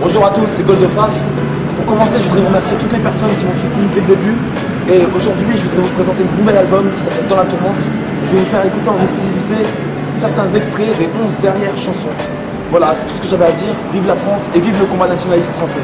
Bonjour à tous, c'est Gold of Raf. Pour commencer, je voudrais remercier toutes les personnes qui m'ont soutenu dès le début. Et aujourd'hui, je voudrais vous présenter mon nouvel album qui s'appelle Dans la tourmente. Je vais vous faire écouter en exclusivité certains extraits des 11 dernières chansons. Voilà, c'est tout ce que j'avais à dire. Vive la France et vive le combat nationaliste français.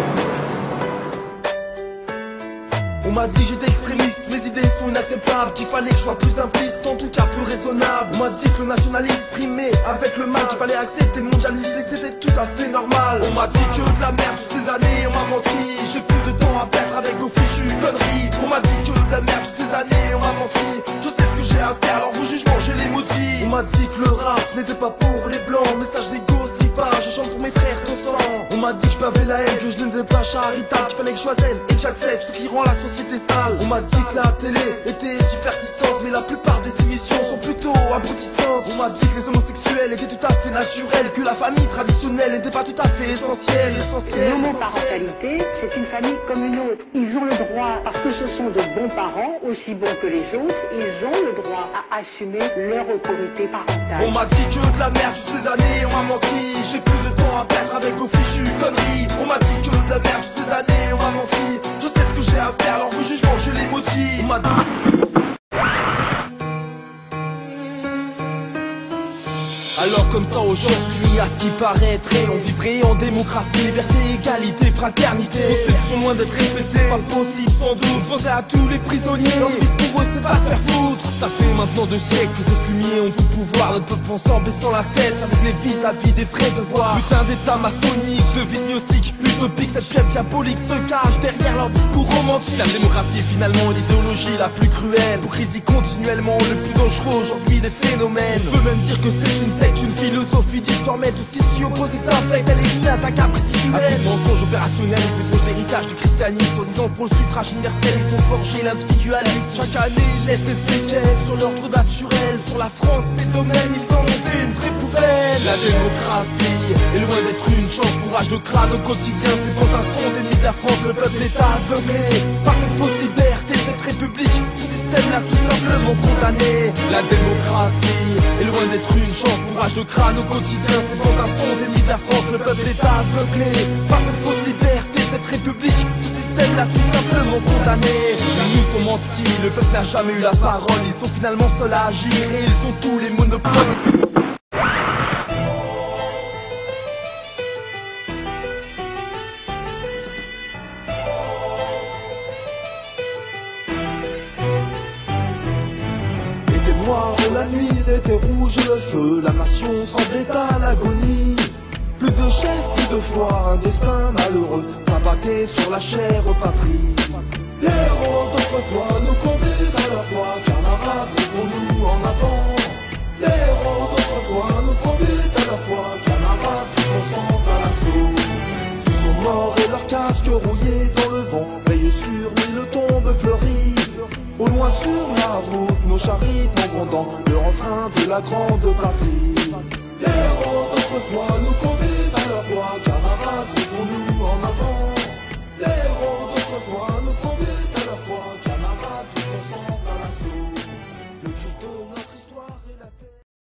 On m'a dit j'étais extrémiste, mes idées sont inacceptables, qu'il fallait que je sois plus simpliste, en tout cas plus raisonnable. On m'a dit que le nationalisme primait avec le mal, qu'il fallait accepter le mondialisme et que c'était tout à fait normal. On m'a dit que de la merde toutes ces années, on m'a menti, j'ai plus de temps à perdre avec vos fichues conneries. On m'a dit que de la merde toutes ces années, on m'a menti, je sais ce que j'ai à faire, alors vos jugements je les maudis. On m'a dit que le rap n'était pas pour les blancs, mais ça je négocie pas, je chante pour mes frères de sang. On m'a dit que je pavais la haine, que je n'étais pas charitable, qu'il fallait que je sois zen et que j'accepte ce qui rend la société sale. On m'a dit que la télé était divertissante, mais la plupart des émissions sont plutôt abrutissantes. On m'a dit que les homosexuels étaient tout à fait naturels, que la famille traditionnelle n'était pas tout à fait essentielle. L'homoparentalité, c'est une famille comme une autre. Ils ont le droit, parce que ce sont de bons parents, aussi bons que les autres, ils ont le droit à assumer leur autorité parentale. On m'a dit que de la merde toutes ces années, on m'a menti, j'ai plus de temps à perdre avec vos fichues conneries. On m'a dit que de la merde toutes ces années, on m'a menti, je sais ce que j'ai à faire, alors vos jugements je les maudis. On m'a dit... Alors comme ça aujourd'hui, à ce qui paraîtrait, on vivrait en démocratie, liberté, égalité, fraternité. Conception loin d'être respectée, pas possible sans doute. Pensez à tous les prisonniers, leur vie pour eux c'est pas de faire foutre. Ça fait maintenant 2 siècles que ces fumiers ont tout le pouvoir. Notre peuple pense en baissant la tête avec les vis-à-vis des vrais devoirs. Putain d'état maçonnique, de vie gnostique, utopique. Cette piève diabolique se cache derrière leur discours romantique. La démocratie est finalement l'idéologie la plus cruelle. Hypocrisie continuellement, le plus dangereux aujourd'hui des phénomènes. On peut même dire que c'est une secte, une philosophie difformée. Tout ce qui s'y oppose est infect, elle est inattaquable rituelle. À tout mensonge opérationnel, ils ébauchent l'héritage du christianisme. Soi-disant pour le suffrage universel, ils ont forgé l'individualisme. Chaque année, ils laissent des séquelles sur l'ordre naturel. Sur la France, ces domaines, ils en ont fait une vraie poubelle. La démocratie est loin d'être une chance, courage de crâne au quotidien. Ces pantins sont ennemis de la France, le peuple est aveuglé par cette fausse liberté, cette république. Ce système-là tout simplement condamné. La démocratie est loin d'être une chance, courage de crâne au quotidien. Ces pantins sont ennemis de la France, le peuple est aveuglé par cette fausse liberté, cette république. Ce système-là tout simplement condamné. Ils nous ont menti, le peuple n'a jamais eu la parole. Ils sont finalement seuls à agir et ils ont tous les monopoles. Noir, la nuit était rouge le feu, la nation semblait à l'agonie. Plus de chefs, plus de foi, un destin malheureux s'abattait sur la chère patrie. Les héros d'autrefois nous conduisent à la foi, camarades, mettons-nous en avant. Les héros d'autrefois nous conduisent à la foi, camarades, tous ensemble à l'assaut. Tous sont morts et leurs casques rouillés dans le vent, veillés sur 1000 tombes fleuries. Au loin sur la route, nos charries grondant le refrain de la grande patrie. Les héros d'autrefois nous conduisent à la foi.